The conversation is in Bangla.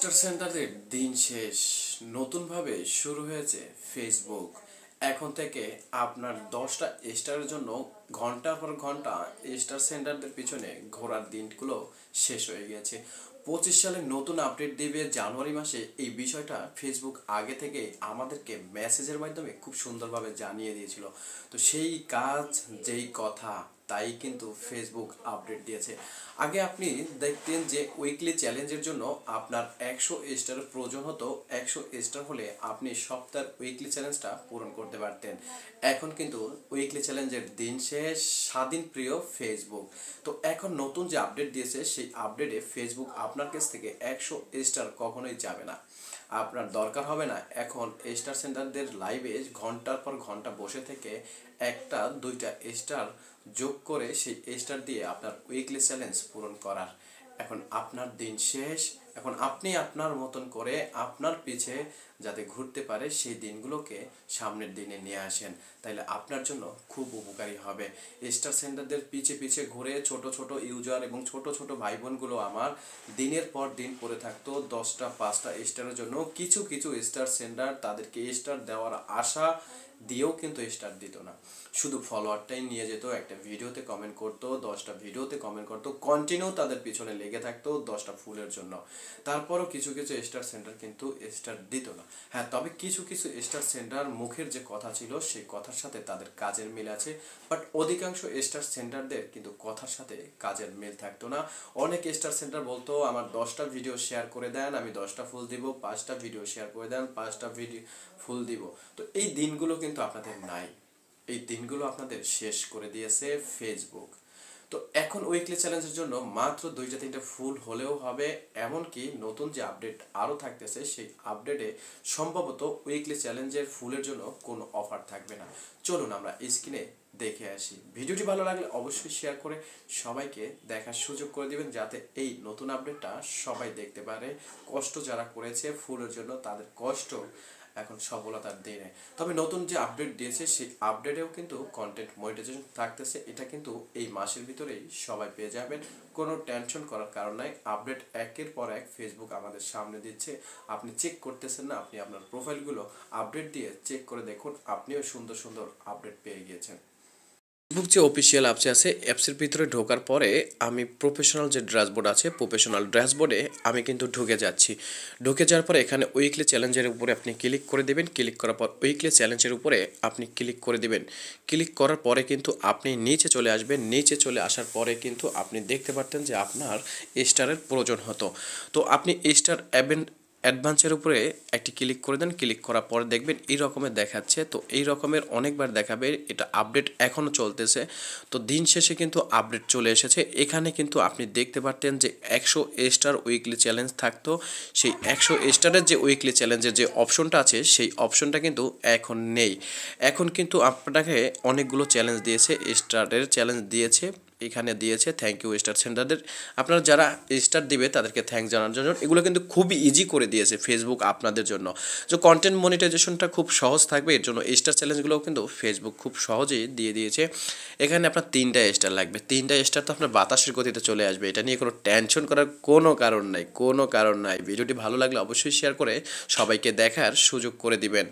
স্টার সেন্টারের দিন শেষ। নতুনভাবে শুরু হয়েছে ফেসবুক। এখন থেকে আপনার 10টা স্টারের জন্য ঘন্টার পর ঘন্টা স্টার সেন্টারদের পিছনে ঘোরার দিনগুলো শেষ হয়ে গেছে। 25 সালে নতুন আপডেট দিবে জানুয়ারি মাসে। এই বিষয়টা ফেসবুক আগে থেকে আমাদেরকে মেসেজের মাধ্যমে খুব সুন্দরভাবে জানিয়ে দিয়েছিল। তো সেই কাজ, যেই কথা, তাই কিন্তু ফেসবুক আপডেট দিয়েছে। আগে আপনি দেখতেন যে উইকলি চ্যালেঞ্জের জন্য আপনার 100 স্টারের প্রয়োজন হতো। 100 স্টার হলে আপনি সপ্তাহের উইকলি চ্যালেঞ্জটা পূরণ করতে পারতেন। এখন কিন্তু উইকলি চ্যালেঞ্জের দিন শেষ। স্বাধীন প্রিয় ফেসবুক। তো এখন নতুন যে আপডেট দিয়েছে সেই আপডেটে ফেসবুক আপনার কাছ থেকে 100 স্টার কখনোই যাবে না। আপনার দরকার হবে না এখন স্টার সেন্টারদের লাইভে ঘন্টার পর ঘন্টা বসে থেকে একটা দুইটা স্টার যোগ করে সেই স্টার দিয়ে আপনার উইকলি চ্যালেঞ্জ পূরণ করার। এখন আপনার দিন শেষ। এখন আপনি আপনার মতন করে আপনার পিছে যাতে ঘুরতে পারে সেই দিনগুলোকে সামনের দিনে নিয়ে আসেন, তাইলে আপনার জন্য খুব উপকারী হবে। স্টার সেন্টারদের পিছে পিছে ঘুরে ছোট ছোট ইউজার এবং ছোট ছোট ভাই বোনগুলো আমার দিনের পর দিন পড়ে থাকতো 10টা 5টা স্টারের জন্য। কিছু কিছু স্টার সেন্টার তাদেরকে স্টার দেওয়ার আশা দিয়েও কিন্তু স্টার দিত না, শুধু ফলোয়ারটাই নিয়ে যেত, একটা ভিডিওতে কমেন্ট করতো, 10টা ভিডিওতে কমেন্ট করতো, কন্টিনিউ তাদের পিছনে লেগে থাকতো 10টা ফুলের জন্য। তারপরও কিছু কিছু স্টার সেন্টার কিন্তু স্টার দিত না। হ্যাঁ, তবে কিছু কিছু স্টার সেন্টার মুখের যে কথা ছিল সেই কথার সাথে তাদের কাজের মিল আছে, বাট অধিকাংশ স্টার সেন্টারদের কিন্তু কথার সাথে কাজের মিল থাকতো না। অনেক স্টার সেন্টার বলতো আমার 10টা ভিডিও শেয়ার করে দেন, আমি 10টা ফুল দিব, 5টা ভিডিও শেয়ার করে দেন, 5টা ভিডিও ফুল দিব। তো এই দিনগুলো কিন্তু আপনাদের নাই, এই দিনগুলো আপনাদের শেষ করে দিয়েছে ফেসবুক। তো এখন উইকলি চ্যালেঞ্জের জন্য মাত্র 2টা 3টা ফুল হলেও হবে। এমনকি নতুন যে আপডেট আরও থাকতেছে সেই আপডেটে সম্ভবত উইকলি চ্যালেঞ্জের ফুলের জন্য কোনো অফার থাকবে না। চলুন আমরা স্ক্রিনে দেখে আসি। ভিডিওটি ভালো লাগলে অবশ্যই শেয়ার করে সবাইকে দেখার সুযোগ করে দিবেন, যাতে এই নতুন আপডেটটা সবাই দেখতে পারে। কষ্ট যারা করেছে ফুলের জন্য তাদের কষ্ট এখন সফলতার দিনে। তবে নতুন যে আপডেট দিয়েছে সেই আপডেটেও কিন্তু কন্টেন্ট মনিটাইজেশন থাকতেছে। এটা কিন্তু এই মাসের ভিতরেই সবাই পেয়ে যাবেন, কোনো টেনশন করার কারণ নাই। আপডেট একের পর এক ফেসবুক আমাদের সামনে দিচ্ছে। আপনি চেক করতেছেন না, আপনি আপনার প্রোফাইলগুলো আপডেট দিয়ে চেক করে দেখুন, আপনিও সুন্দর সুন্দর আপডেট পেয়ে গিয়েছেন। ফেসবুক যে অফিসিয়াল অ্যাপস আছে, অ্যাপসের ভিতরে ঢোকার পরে আমি প্রফেশনাল যে ড্যাশবোর্ড আছে, প্রফেশনাল ড্যাশবোর্ডে আমি কিন্তু ঢুকে যাচ্ছি। ঢুকে যাওয়ার পরে এখানে উইকলি চ্যালেঞ্জের উপরে আপনি ক্লিক করে দেবেন। ক্লিক করার পর উইকলি চ্যালেঞ্জের উপরে আপনি ক্লিক করে দেবেন। ক্লিক করার পরে কিন্তু আপনি নিচে চলে আসবেন। নিচে চলে আসার পরে কিন্তু আপনি দেখতে পারতেন যে আপনার স্টারের প্রয়োজন হতো। তো আপনি স্টার অ্যাডভান্সের উপরে একটি ক্লিক করে দেন। ক্লিক করার পরে দেখবেন এই রকমের দেখাচ্ছে। তো এই রকমের অনেকবার দেখাবে, এটা আপডেট এখনও চলতেছে। তো দিন শেষে কিন্তু আপডেট চলে এসেছে। এখানে কিন্তু আপনি দেখতে পারতেন যে 100 স্টার উইকলি চ্যালেঞ্জ থাকতো। সেই 100 স্টারের যে উইকলি চ্যালেঞ্জের যে অপশনটা আছে সেই অপশনটা কিন্তু এখন নেই। এখন কিন্তু আপনাকে অনেকগুলো চ্যালেঞ্জ দিয়েছে, স্টারের চ্যালেঞ্জ দিয়েছে, এখানে দিয়েছে থ্যাংক ইউ স্টার সেন্টারদের। আপনারা যারা স্টার দিবে তাদেরকে থ্যাংক জানানোর জন্য এগুলো কিন্তু খুবই ইজি করে দিয়েছে ফেসবুক আপনাদের জন্য। যে কন্টেন্ট মনিটাইজেশনটা খুব সহজ থাকবে, এর জন্য স্টার চ্যালেঞ্জগুলোও কিন্তু ফেসবুক খুব সহজেই দিয়ে দিয়েছে। এখানে আপনার 3টা স্টার লাগবে। 3টা স্টার তো আপনার বাতাসের গতিতে চলে আসবে, এটা নিয়ে কোনো টেনশন করার কোনো কারণ নাই, কোনো কারণ নাই। ভিডিওটি ভালো লাগলে অবশ্যই শেয়ার করে সবাইকে দেখার সুযোগ করে দিবেন।